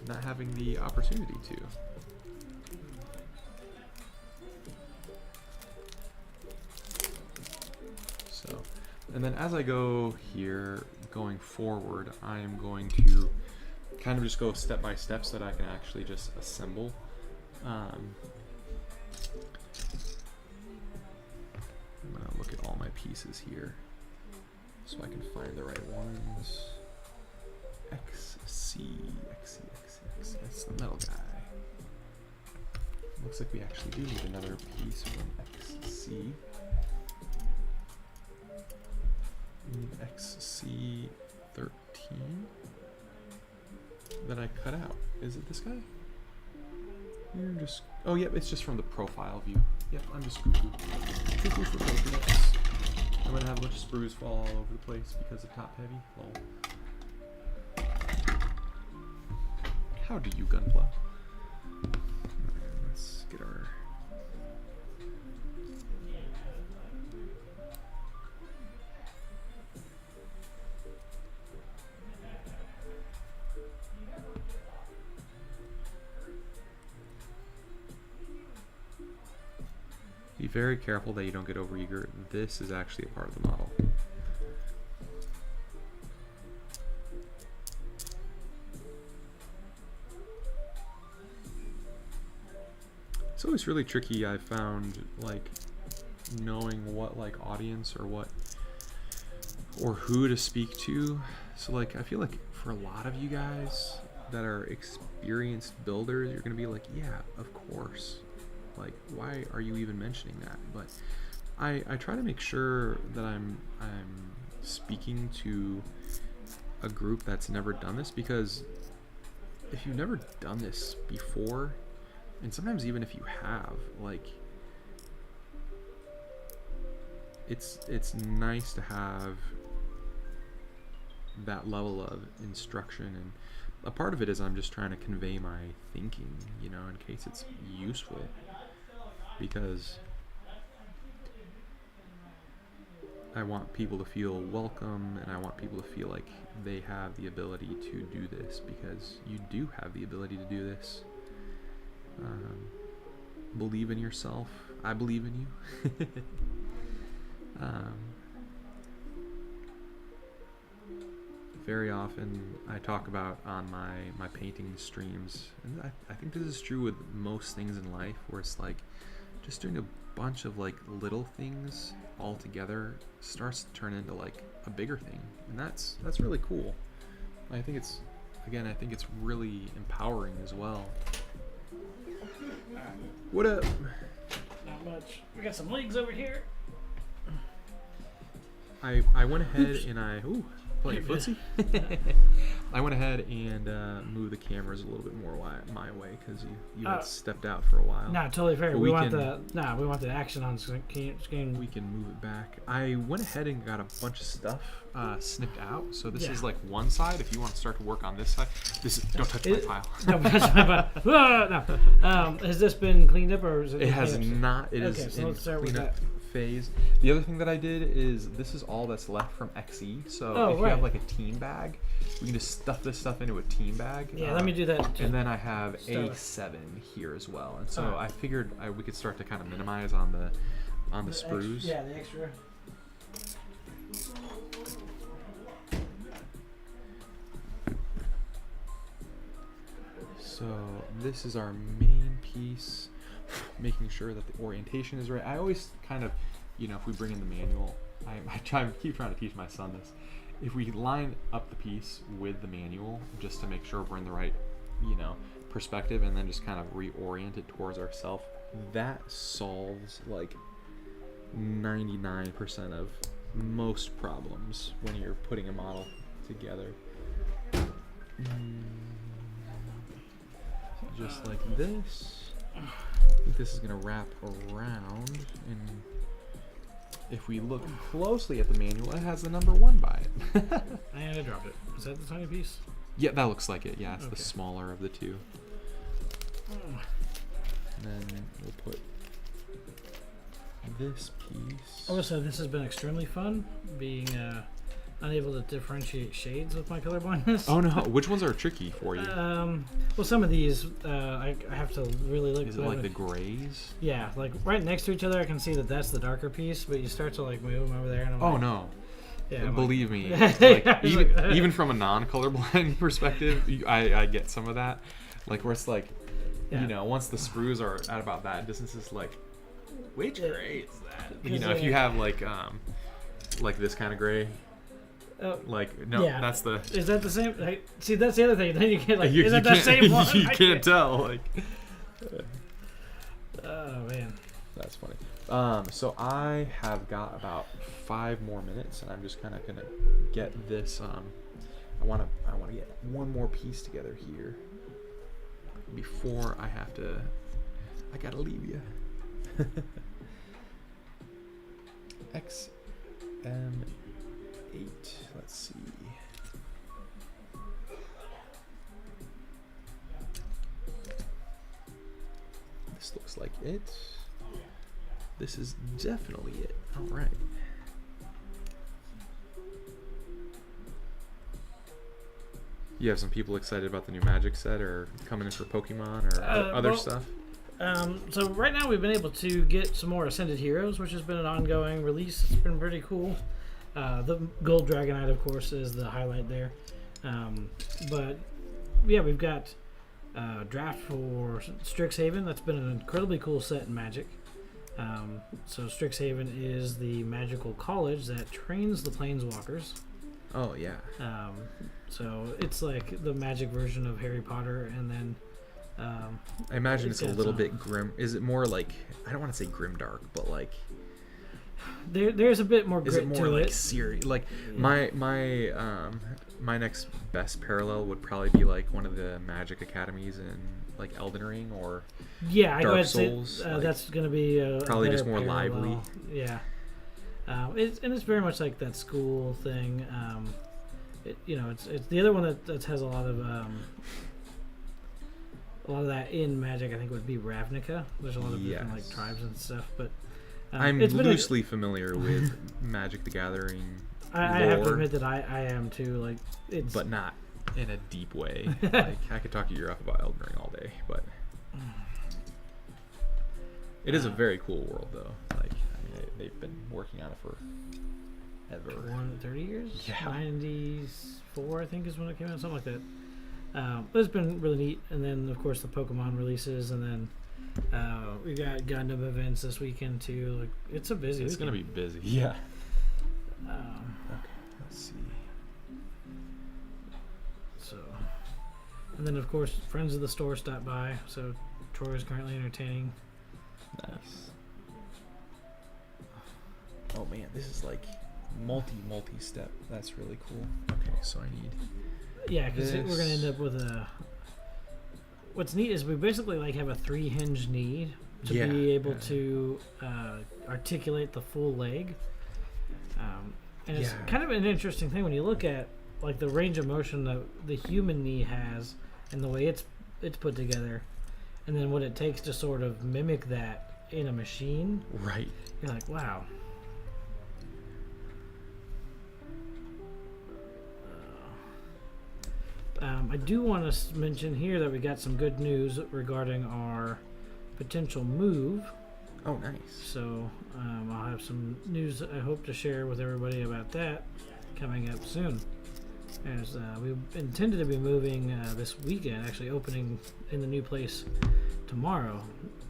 not having the opportunity to. And then as I go here, going forward, I am going to kind of just go step by step so that I can actually just assemble. I'm gonna look at all my pieces here so I can find the right ones. XC. That's the metal guy. Looks like we actually do need another piece from XC. We need XC13 that I cut out. Is it this guy? You're just, oh yep, it's just from the profile view. Yep, I'm just cuckoo. Cuckoo for coconuts. I'm gonna have a bunch of sprues fall all over the place because of top heavy. Lol. How do you gunplow? Alright, let's get our... Be very careful that you don't get overeager. This is actually a part of the model. It's always really tricky, I found, like, knowing what, like, audience or what, or who to speak to. So, like, I feel like for a lot of you guys that are experienced builders, you're gonna be like, yeah, of course. Like, why are you even mentioning that? But I try to make sure that I'm speaking to a group that's never done this, because if you've never done this before, and sometimes even if you have, like, it's nice to have that level of instruction, and a part of it is I'm just trying to convey my thinking, you know, in case it's useful, because I want people to feel welcome, and I want people to feel like they have the ability to do this, because you do have the ability to do this. Believe in yourself. I believe in you. Very often I talk about on my painting streams, and I think this is true with most things in life, where it's like just doing a bunch of like little things all together starts to turn into like a bigger thing, and that's really cool. I think it's really empowering as well. What up? Not much. We got some legs over here. I went ahead and playing footsie. I went ahead and moved the cameras a little bit more my way, because you had stepped out for a while. No, totally fair. We want the action on screen. We can move it back. I went ahead and got a bunch of stuff snipped out. So this is like one side. If you want to start to work on this side, don't touch my file. Don't touch my file. No. Has this been cleaned up, or is it? It has not. It okay, is so in let's start with cleanup phase. The other thing that I did is this is all that's left from XE. So if you have like a team bag, we can just stuff this stuff into a team bag. Yeah, let me do that. And then I have A7 here as well, and so I figured we could start to kind of minimize on the sprues. The extra. So this is our main piece, making sure that the orientation is right. I always kind of, if we bring in the manual, I keep trying to teach my son this. If we line up the piece with the manual, just to make sure we're in the right, perspective, and then just kind of reorient it towards ourselves, that solves like 99% of most problems when you're putting a model together. Just like this. I think this is going to wrap around, and if we look closely at the manual, it has the number 1 by it. And I dropped it. Is that the tiny piece? Yeah, that looks like it. Yeah, it's the smaller of the two. And then we'll put this piece. Also, this has been extremely fun, being unable to differentiate shades with my colorblindness. Oh no, which ones are tricky for you? Well, some of these I have to really look. Is it like the grays? Yeah, like right next to each other, I can see that that's the darker piece, but you start to like move them over there, and I'm oh like, no. Yeah, believe me, like even from a non-colorblind perspective, I get some of that. Like where it's like, you know, once the sprues are at about that distance, it's like, which gray is that? You know, if you have like this kind of gray. Like no, that's the. Is that the same? Like, see, that's the other thing. Then you get like, is that the same one? You can't tell. Like. Oh man. That's funny. So I have got about 5 more minutes, and I'm just kind of gonna get this. I wanna get one more piece together here before I have to. I gotta leave you. XM8. Let's see. This looks like it. This is definitely it. All right. You have some people excited about the new Magic set, or coming in for Pokemon, or other stuff? So right now we've been able to get some more Ascended Heroes, which has been an ongoing release. It's been pretty cool. The Gold Dragonite, of course, is the highlight there. But yeah, we've got draft for Strixhaven. That's been an incredibly cool set in Magic. So Strixhaven is the magical college that trains the Planeswalkers. Oh yeah. So it's like the Magic version of Harry Potter, and then I imagine it's a little bit grim. Is it more like, I don't want to say grimdark, but like there's a bit more grit is it more to like it. serious? Like my next best parallel would probably be like one of the Magic academies in like Elden Ring or Yeah, I go ahead Souls, say like, that's going to be probably just more parallel. lively. Yeah, it's very much like that school thing. It's the other one that has a lot of that in Magic. I think would be Ravnica. There's a lot of different like tribes and stuff, but I'm loosely familiar with Magic the Gathering. I have to admit that I am too. Like it's but not in a deep way. Like I could talk your ear off about Elden Ring all day, but it is a very cool world, though. Like I mean, they've been working on it for ever. 30 years? Yeah. 94, I think, is when it came out, something like that. But it's been really neat. And then, of course, the Pokemon releases, and then we got Gundam events this weekend too. Like it's a busy. It's weekend. gonna be busy. Yeah. Okay. Let's see. So, and then of course, friends of the store stopped by. So Troy is currently entertaining. Nice. Oh man, this is like multi-step. That's really cool. Okay, so I need. Yeah, because we're gonna end up with a. What's neat is we basically like have a 3-hinge knee to be able to articulate the full leg, and it's kind of an interesting thing when you look at like the range of motion that the human knee has and the way it's put together, and then what it takes to sort of mimic that in a machine. Right. You're like, wow. I do want to mention here that we got some good news regarding our potential move. Oh, nice. So I'll have some news I hope to share with everybody about that coming up soon. As we intended to be moving this weekend, actually opening in the new place tomorrow,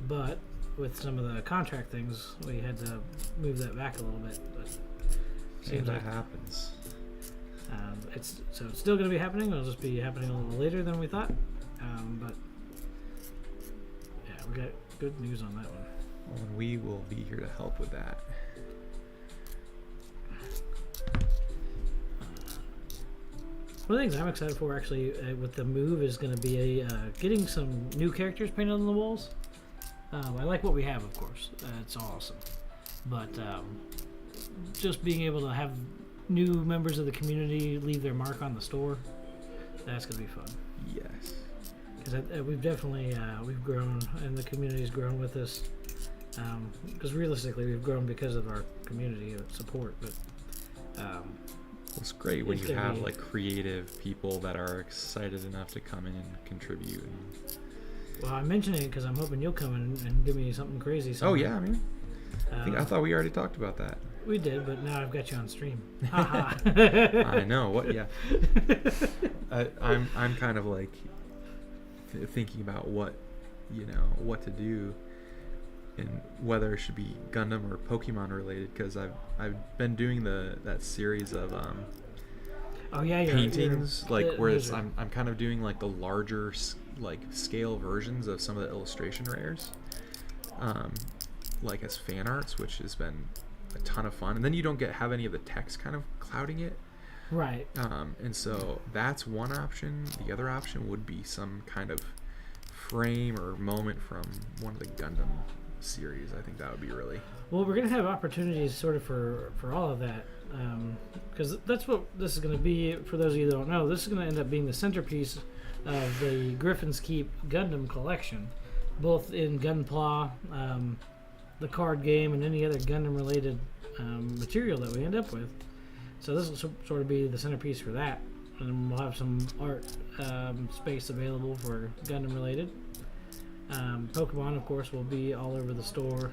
but with some of the contract things, we had to move that back a little bit. But seems that happens. It's still going to be happening. It'll just be happening a little later than we thought. But yeah, we got good news on that one. Well, and we will be here to help with that. One of the things I'm excited for, actually, with the move is going to be getting some new characters painted on the walls. I like what we have, of course. It's awesome. But just being able to have new members of the community leave their mark on the store, that's going to be fun. Yes. Because we've definitely we've grown, and the community's grown with us. Because realistically, we've grown because of our community support. But it's great when you have like creative people that are excited enough to come in and contribute. Well, I'm mentioning it because I'm hoping you'll come in and give me something crazy. Oh yeah, I mean, I thought we already talked about that. We did, but now I've got you on stream. Haha. I know what. Yeah. I'm kind of like thinking about what to do, and whether it should be Gundam or Pokemon related, because I've been doing that series of paintings, where I'm kind of doing like the larger scale versions of some of the illustration rares, like as fan arts, which has been a ton of fun, and then you don't have any of the text kind of clouding it, right? And so that's one option. The other option would be some kind of frame or moment from one of the Gundam series. I think that would be really well. We're gonna have opportunities sort of for all of that, because that's what this is gonna be. For those of you that don't know, this is gonna end up being the centerpiece of the Griffin's Keep Gundam collection, both in Gunpla, the card game, and any other Gundam related material that we end up with. So this will sort of be the centerpiece for that, and we'll have some art space available for Gundam related. Pokemon, of course, will be all over the store.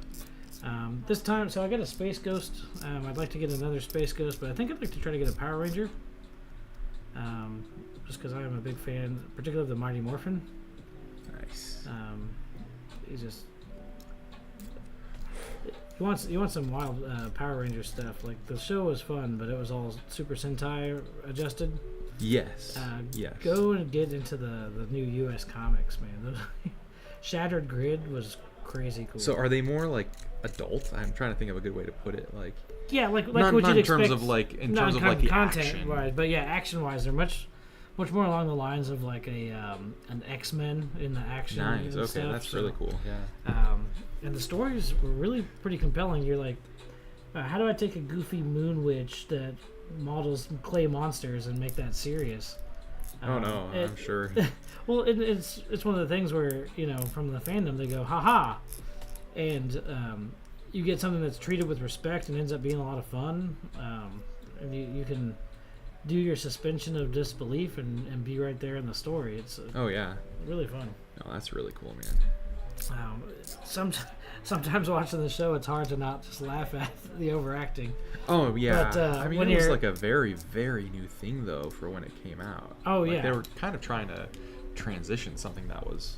This time, so I got a Space Ghost. I'd like to get another Space Ghost, but I think I'd like to try to get a Power Ranger. Just because I am a big fan, particularly of the Mighty Morphin. nice. He's just... You want some wild Power Ranger stuff. Like, the show was fun, but it was all Super Sentai adjusted. Yes. Yes. Go and get into the new U.S. comics, man. Shattered Grid was crazy cool. So are they more like adult? I'm trying to think of a good way to put it. Like, yeah, like not, what not you'd in expect. terms of the content action. wise, but yeah, action wise, they're much more along the lines of like an X-Men in the action. Nice. And Okay, stuff. that's So, really cool. Yeah. and the stories were really pretty compelling. You're like, how do I take a goofy moon witch that models clay monsters and make that serious? Oh no, I'm sure. Well, it's one of the things where, from the fandom they go, haha, and you get something that's treated with respect and ends up being a lot of fun, and you can do your suspension of disbelief and be right there in the story. It's Oh yeah. really fun. No, that's really cool, man. Sometimes watching the show, it's hard to not just laugh at the overacting. Oh yeah. But, I mean, when it was you're- like a very, very new thing though for when it came out. Oh, Like, yeah. They were kind of trying to transition something that was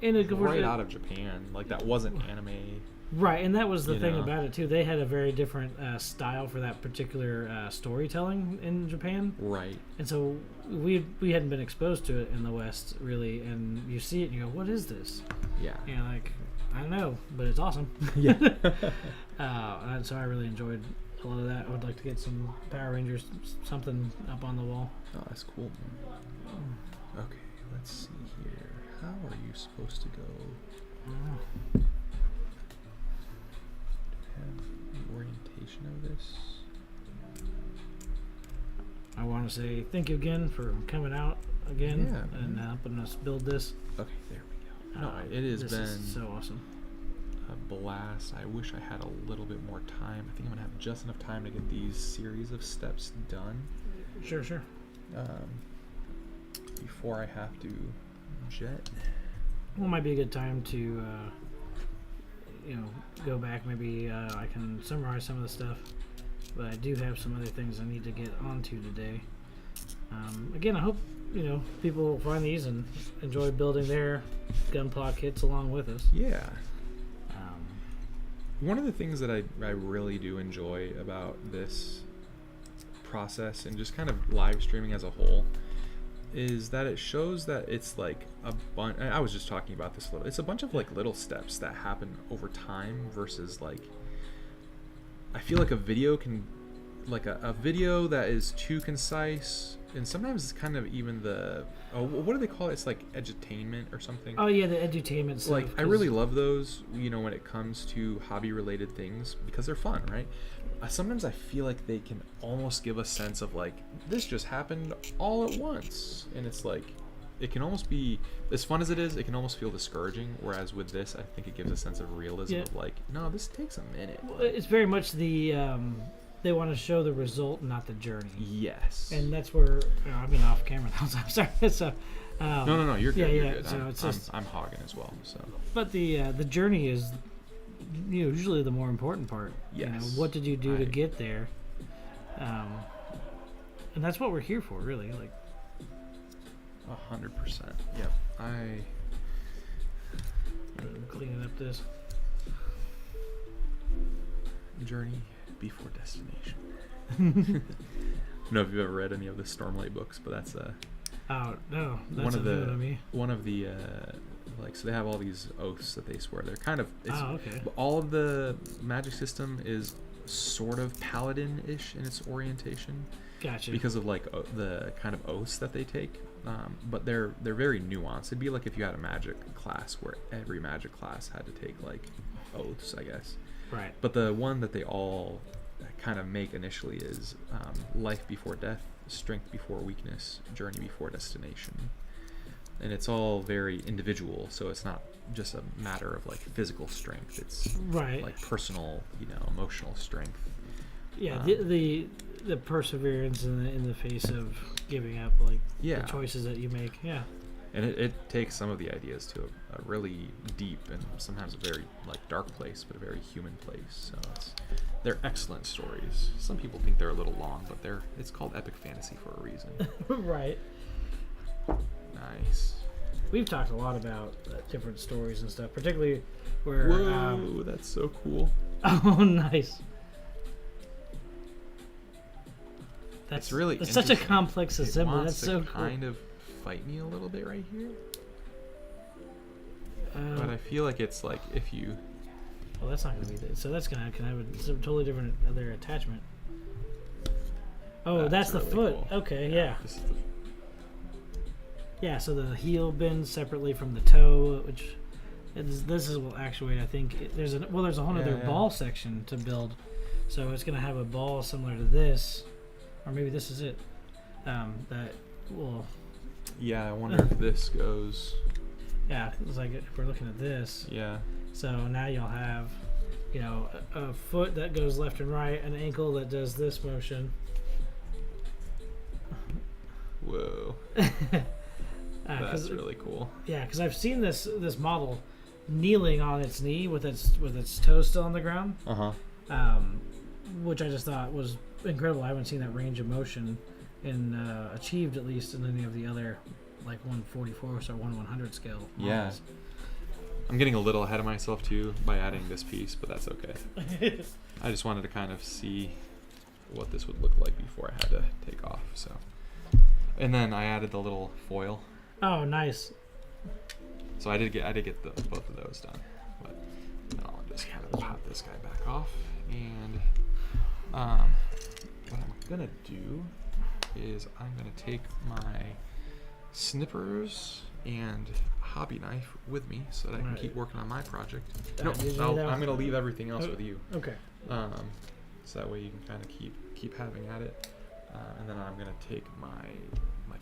And right out of Japan, like that wasn't anime. right, and that was the thing know? about it too. They had a very different style for that particular storytelling in Japan. Right. And so we hadn't been exposed to it in the West, really, and you see it and you go, what is this? Yeah. And you're like, I don't know, but it's awesome. Yeah. And so I really enjoyed a lot of that. I would like to get some Power Rangers, something up on the wall. Oh, that's cool, man. Okay, let's see here. How are you supposed to go? Have the orientation of this? I want to say thank you again for coming out again Yeah, and man. helping us build this. Okay, there we go. No, it has This been is so awesome. a blast. I wish I had a little bit more time. I think I'm gonna have just enough time to get these series of steps done Sure. before I have to jet. Well, it might be a good time to, go back. Maybe I can summarize some of the stuff, but I do have some other things I need to get onto today. Again, I hope people will find these and enjoy building their Gunpla kits along with us. Yeah. One of the things that I really do enjoy about this process and just kind of live streaming as a whole is that it shows that it's like a bunch. I was just talking about this a little. It's a bunch of like little steps that happen over time versus like. I feel like a video can, like a video that is too concise, and sometimes it's kind of even what do they call it? It's like edutainment or something. Oh yeah, the edutainment stuff. Like I really love those, when it comes to hobby related things because they're fun, right? Sometimes I feel like they can almost give a sense of like this just happened all at once, and it's like it can almost be as fun as it is. It can almost feel discouraging. Whereas with this, I think it gives a sense of realism of like, no, this takes a minute. Well, it's very much the they want to show the result, not the journey. Yes. And that's where I've been off camera. I'm sorry. So, no, you're good. Yeah, You're yeah. good. So it's just, I'm hogging as well. So. But the journey is usually the more important part. Yes. You know, what did you do to get there? And that's what we're here for, really. Like 100%. Yep. I'm cleaning up this. Journey before destination. I don't know if you've ever read any of the Stormlight books, but that's Oh no, that's one of the new to me. one of the like, so they have all these oaths that they swear. They're kind of Okay. all of the magic system is sort of paladin-ish in its orientation. Gotcha. Because of like the kind of oaths that they take, but they're very nuanced. It'd be like if you had a magic class where every magic class had to take like oaths, I guess. Right. But the one that they all kind of make initially is life before death, strength before weakness, journey before destination. And it's all very individual, so it's not just a matter of like physical strength. It's Right. like personal, emotional strength. Yeah, the perseverance in the face of giving up, like Yeah. the choices that you make. Yeah. And it takes some of the ideas to a really deep and sometimes a very like dark place, but a very human place. So they're excellent stories. Some people think they're a little long, but it's called epic fantasy for a reason. Right. Nice. We've talked a lot about different stories and stuff, particularly where. Whoa, that's so cool. Oh, nice. That's It's really it's such a interesting. complex assembly. It That's wants so to cool. kind of fight me a little bit right here, Um, but I feel like it's like if you. well, that's not going to be that. So that's going to have some totally different other attachment. Oh, that's the really foot. cool. Okay, yeah. This is Yeah, so the heel bends separately from the toe, which this is what actuate. I think there's a whole other Yeah. ball section to build, so it's going to have a ball similar to this, or maybe this is it. That will. Yeah, I wonder if this goes. Yeah, it's like if we're looking at this. Yeah. So now you'll have, a foot that goes left and right, an ankle that does this motion. Whoa. That's really cool. Yeah, because I've seen this model kneeling on its knee with its toes still on the ground, which I just thought was incredible. I haven't seen that range of motion achieved, at least, in any of the other like 144 or 1/100 scale models. Yeah. I'm getting a little ahead of myself too by adding this piece, but that's okay. I just wanted to kind of see what this would look like before I had to take off. So, and then I added the little foil. Oh, nice. So I did get both of those done, but I'll just kind of pop this guy back off. And what I'm gonna do is I'm gonna take my snippers and hobby knife with me so that I can keep working on my project. No, I'm gonna leave everything else with you. Okay. So that way you can kind of keep having at it. And then I'm gonna take my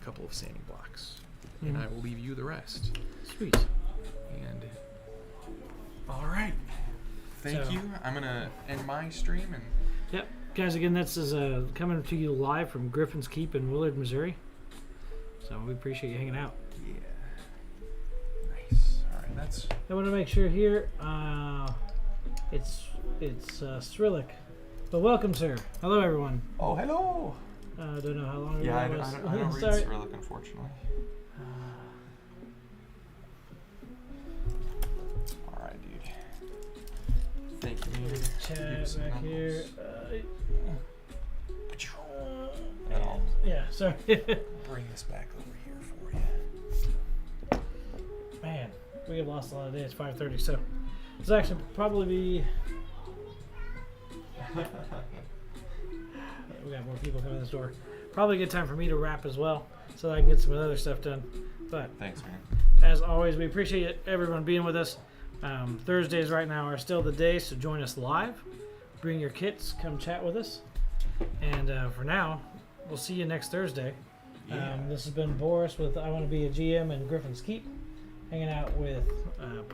couple of sanding blocks, and I will leave you the rest. Sweet. And all right, thank you. I'm gonna end my stream and. Yep, guys. Again, this is coming to you live from Griffin's Keep in Willard, Missouri. So we appreciate you hanging out. Yeah. Nice. All right, that's. I want to make sure here. It's Cyrillic. But welcome, sir. Hello, everyone. Oh, hello. I don't know how long ago Yeah, I it don't was. read Sorry. Cyrillic, unfortunately. All right, dude. Thank you, man. Chat back here. And I'll Yeah, sorry. bring this back over here for you. Man, we have lost a lot of days. It's 5:30, so this actually probably be. We got more people coming in this door. Probably a good time for me to wrap as well, so that I can get some other stuff done. But Thanks, man. as always, we appreciate everyone being with us. Thursdays right now are still the day, so join us live. Bring your kits, come chat with us. And for now, we'll see you next Thursday. Yeah. This has been Boris with I Want to Be a GM and Griffin's Keep, hanging out with